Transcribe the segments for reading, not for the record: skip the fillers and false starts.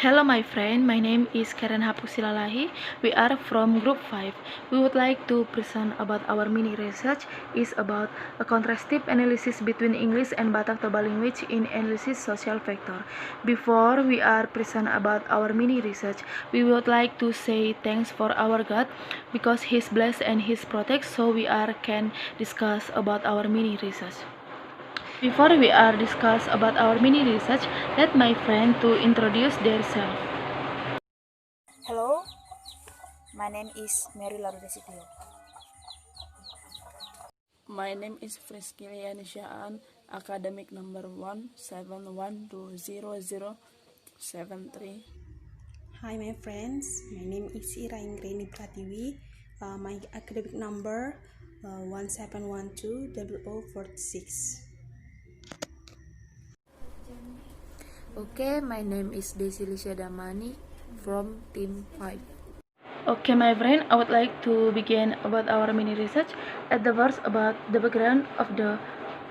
Hello my friend, my name is Karen Hapusilalahi. We are from group 5. We would like to present about our mini research is about a contrastive analysis between English and Batak Toba language in analysis social factor. Before we are present about our mini research, we would like to say thanks for our God because He's blessed and He's protect so we are can discuss about our mini research. Before we are discuss about our mini research, let my friend to introduce themselves. Hello, my name is Mary Larudesitio. My name is Friskilian Shaan, academic number 171200073. Hi my friends, my name is Ira Ingreni Pratiwi. My academic number 17120046. Okay, my name is Desilisha Damani from Team 5. Okay, my friend, I would like to begin about our mini research. At the verse about the background of the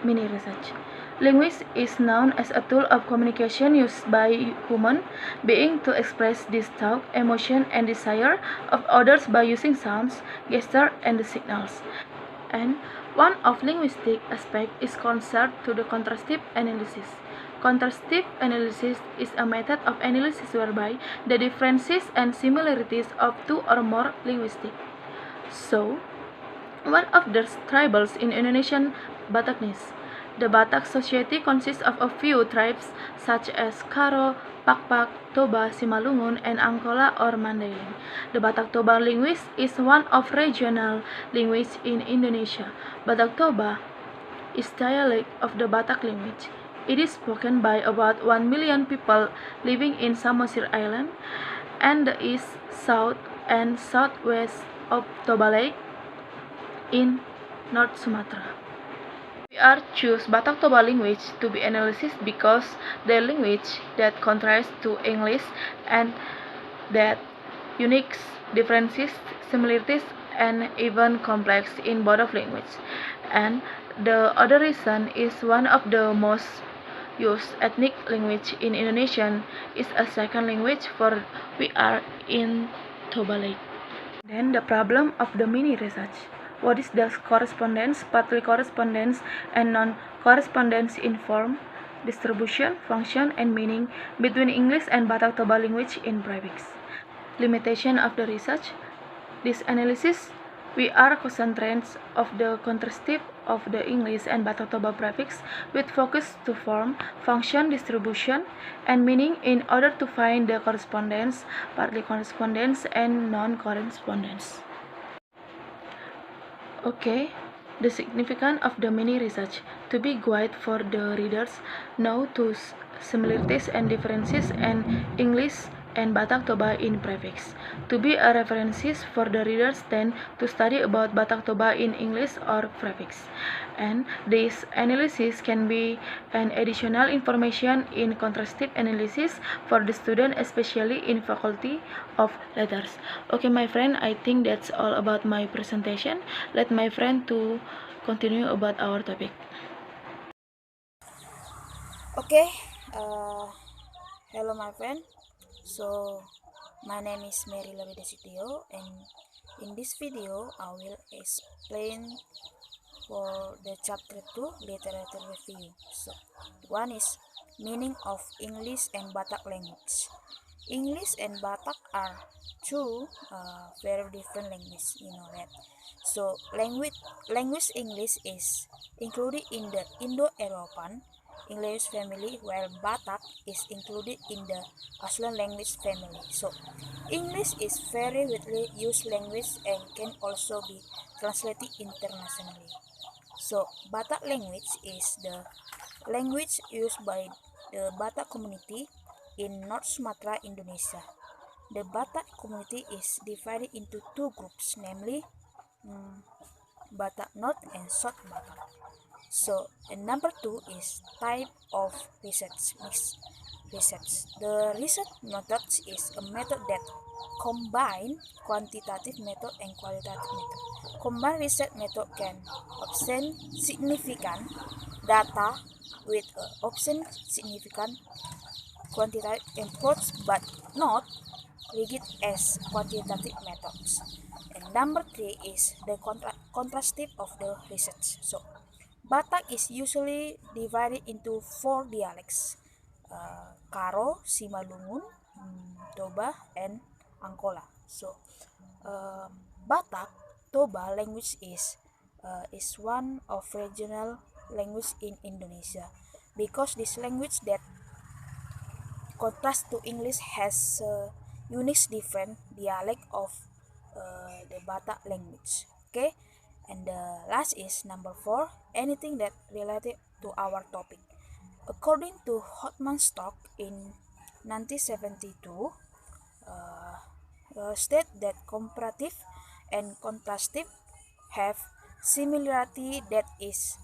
mini research. Language is known as a tool of communication used by human beings to express this thought, emotion, and desire of others by using sounds, gestures, and signals. And one of linguistic aspect is concerned to the contrastive analysis. Contrastive analysis is a method of analysis whereby the differences and similarities of two or more linguistic. So, one of the tribes in Indonesian Batakness. The Batak society consists of a few tribes such as Karo, Pakpak, Toba, Simalungun, and Angkola or Mandailing. The Batak Toba language is one of regional languages in Indonesia. Batak Toba is dialect of the Batak language. It is spoken by about 1 million people living in Samosir Island and the east, south, and southwest of Toba Lake in North Sumatra. We are choose Batak Toba language to be analysis because the language that contrasts to English and that unique differences, similarities, and even complex in both of language. And the other reason is one of the most used ethnic language in Indonesian is a second language for we are in Toba Lake. Then the problem of the mini research. What is the correspondence, partly correspondence, and non-correspondence in form, distribution, function, and meaning between English and Batak Toba language in prefix? Limitation of the research. This analysis, we are concentrates of the contrastive of the English and Batak Toba prefix with focus to form, function, distribution, and meaning in order to find the correspondence, partly correspondence, and non-correspondence. Okay, the significance of the mini research to be guide for the readers know to similarities and differences in English and Batak Toba in prefix. To be a references for the readers then to study about Batak Toba in English or prefix. And this analysis can be an additional information in contrastive analysis for the student especially in faculty of letters. Okay my friend, I think that's all about my presentation. Let my friend to continue about our topic. Okay, hello my friend. So, my name is Mary Larudesitio, and in this video, I will explain for the chapter 2 literature review. So, one is meaning of English and Batak language. English and Batak are two very different languages, you know that. So language English is included in the Indo-European English family, while Batak is included in the Auslan language family. So English is very widely used language and can also be translated internationally. So Batak language is the language used by the Batak community in North Sumatra, Indonesia. The Batak community is divided into two groups, namely Batak North and South Batak. So, and number 2 is type of research, mixed research. The research method is a method that combine quantitative method and qualitative method. Combined research method can obtain significant data with obtain significant quantitative approach but not rigid as quantitative methods. And number three is the contrastive of the research. So, Batak is usually divided into four dialects: Karo, Simalungun, Toba, and Angkola. So, Batak Toba language is one of regional language in Indonesia because this language that contrast to English has a unique different dialect of the Batak language. Okay, and the last is number four. Anything that related to our topic. According to Hotman Stock in 1972, state that comparative and contrastive have similarity, that is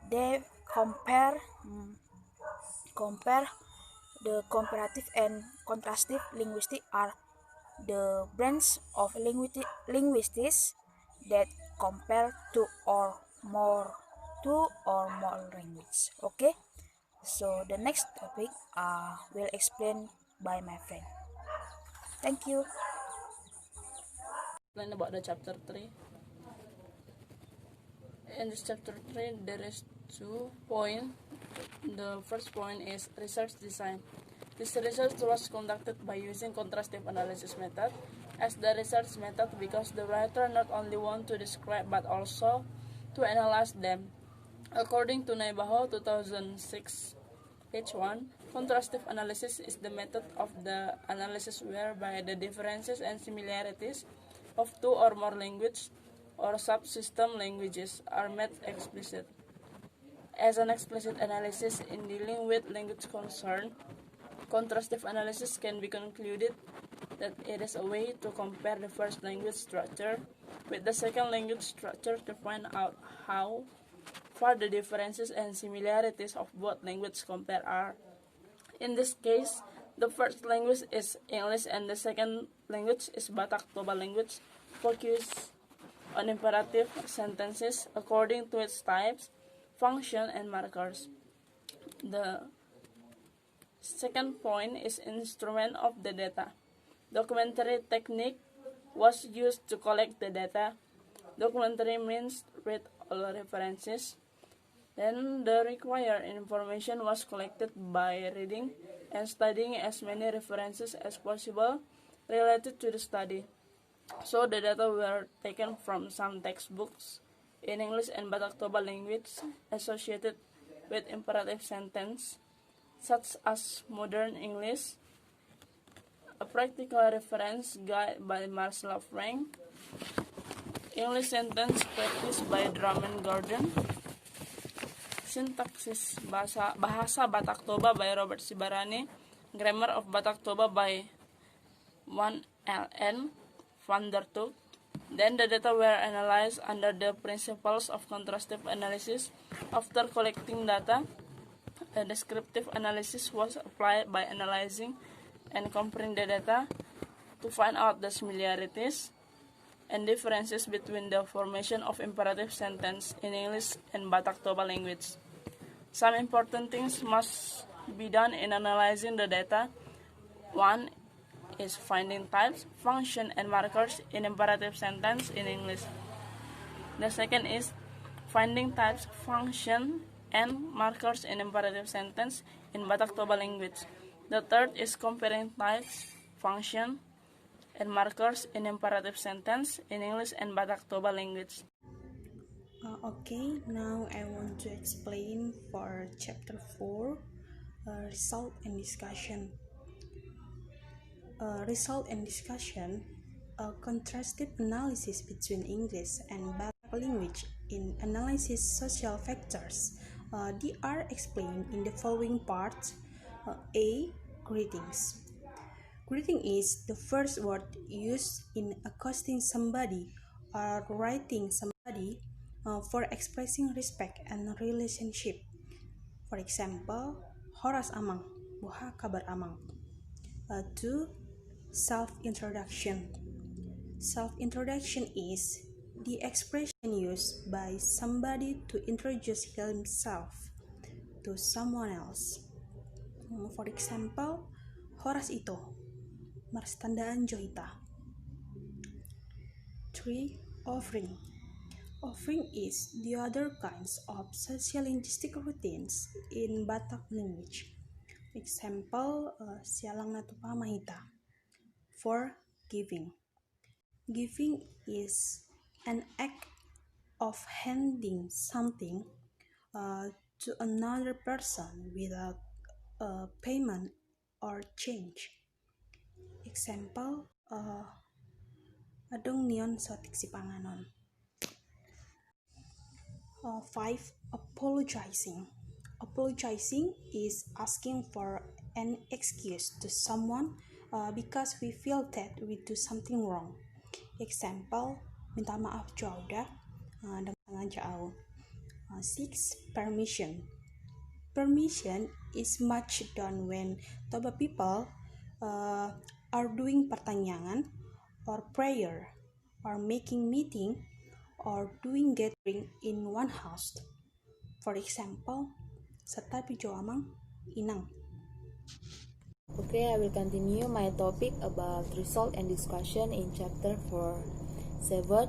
they compare the comparative and contrastive linguistics are the branch of linguistics that compare two or more language. Okay, so the next topic will explain by my friend. Thank you. Explain about the chapter 3. In this chapter 3, there is 2 points. The first point is research design. This research was conducted by using contrastive analysis method as the research method because the writer not only want to describe but also to analyze them. According to Naibaho 2006, page 1, contrastive analysis is the method of the analysis whereby the differences and similarities of two or more languages or subsystem languages are made explicit. As an explicit analysis in dealing with language concern, contrastive analysis can be concluded that it is a way to compare the first language structure with the second language structure to find out how far the differences and similarities of both languages compare are. In this case, the first language is English and the second language is Batak Toba language, focus on imperative sentences according to its types, function, and markers. The second point is instrument of the data. Documentary technique was used to collect the data. Documentary means read all references. Then the required information was collected by reading and studying as many references as possible related to the study. So the data were taken from some textbooks in English and Batak Toba language associated with imperative sentence, such as modern English, a practical reference guide by Marcel Frank, English sentence practice by Drummond Gordon, Syntaxis Bahasa Batak Toba by Robert Sibarani, Grammar of Batak Toba by 1 L.N. van der Tuuk. Then the data were analyzed under the principles of contrastive analysis. After collecting data, a descriptive analysis was applied by analyzing and comparing the data to find out the similarities and differences between the formation of imperative sentence in English and Batak Toba language. Some important things must be done in analyzing the data. One is finding types, function, and markers in imperative sentence in English. The second is finding types, function, and markers in imperative sentence in Batak Toba language. The third is comparing types, function, and markers in imperative sentence in English and Batak Toba language. Okay, now I want to explain for chapter 4, result and discussion. Result and discussion, a contrastive analysis between English and Batak language in analysis social factors. They are explained in the following parts. A. Greetings. Greeting is the first word used in accosting somebody or writing somebody for expressing respect and relationship. For example, Horas Amang, Buha kabar Amang. 2. Self-introduction. Self-introduction is the expression used by somebody to introduce himself to someone else. For example, Horas ito, marstandaan joita. 3. Offering. Offering is the other kinds of sociolinguistic routines in Batak language. Example, sialang natupa mahita. 4. Giving. Giving is an act of handing something to another person without payment or change. Example, adong nion sotik si panganon. 5. Apologizing. Apologizing is asking for an excuse to someone because we feel that we do something wrong. Example, minta maaf Jauda dengan jauh. 6. Permission. Permission is much done when Toba people are doing pertanyaan or prayer or making meeting or doing gathering in one house. For example, serta pijo amang inang. Okay, I will continue my topic about result and discussion in chapter 4. 7.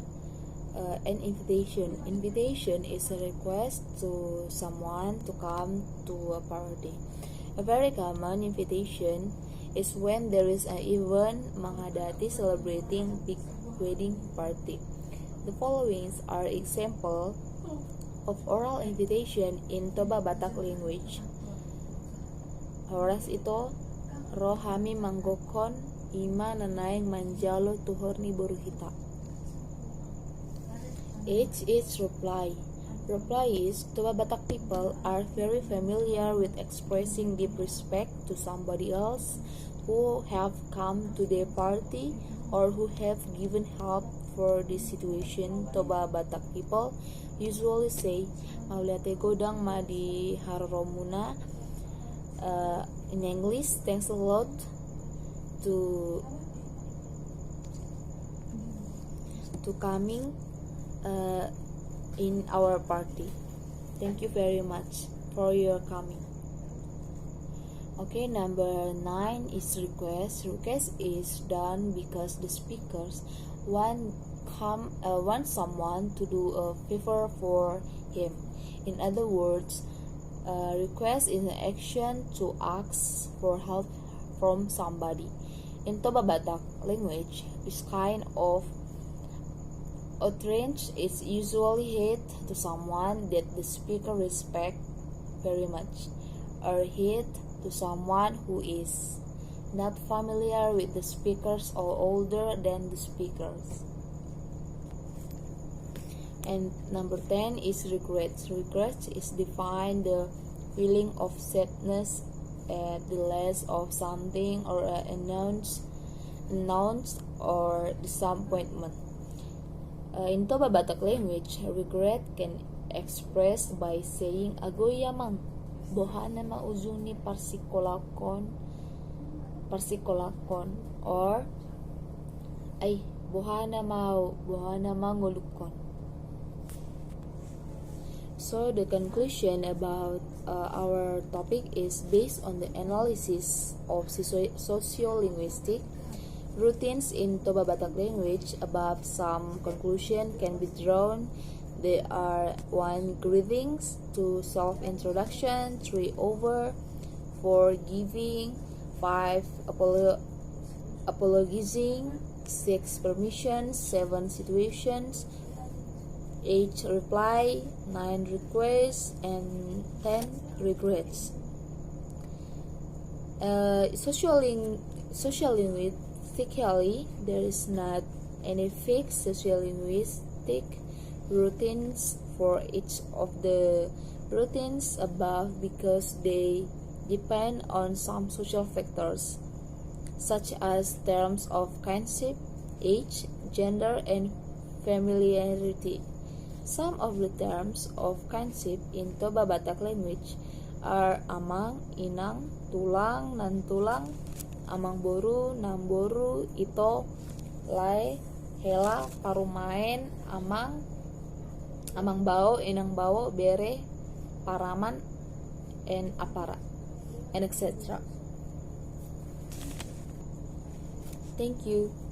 An invitation. Invitation is a request to someone to come to a party. A very common invitation is when there is an event menghadati celebrating big wedding party. The following are example of oral invitation in Toba Batak language. Horas ito, rohami manggokon ima nanaing manjalo tuhorni buruhita. H is reply. Reply is Toba Batak people are very familiar with expressing deep respect to somebody else who have come to their party or who have given help for this situation. Toba Batak people usually say maulate godang ma di haroromuna. In English, thanks a lot to coming in our party. Thank you very much for your coming. Okay, number 9 is request. Request is done because the speakers want someone to do a favor for him. In other words, request is an action to ask for help from somebody. In Toba Batak language, this kind of utterance is usually said to someone that the speaker respects very much, or said to someone who is not familiar with the speakers or older than the speakers. And number 10 is regret. Regret is defined the feeling of sadness at the loss of something or announced or disappointment. In Toba Batak language, regret can express by saying agoyamang bohana mauzuni parsikolakon or ay bohana mangulukon. So the conclusion about our topic is based on the analysis of sociolinguistic routines in Toba Batak language. Above, some conclusion can be drawn. There are 1. Greetings, 2. Self-introduction, 3. Over, 4. Giving, 5. Apologizing, 6. Permission, 7. Situations, 8. Reply, 9. Request, and 10. Regrets. Sociolinguistically, there is not any fixed sociolinguistic routines for each of the routines above because they depend on some social factors such as terms of kinship, age, gender, and familiarity. Some of the terms of kinship in Toba Batak language are amang, inang, tulang, nantulang, amang boru, namboru, ito, lai, hela, parumain, amang bao, inang bao, bere, paraman, and apara, and etc. Thank you.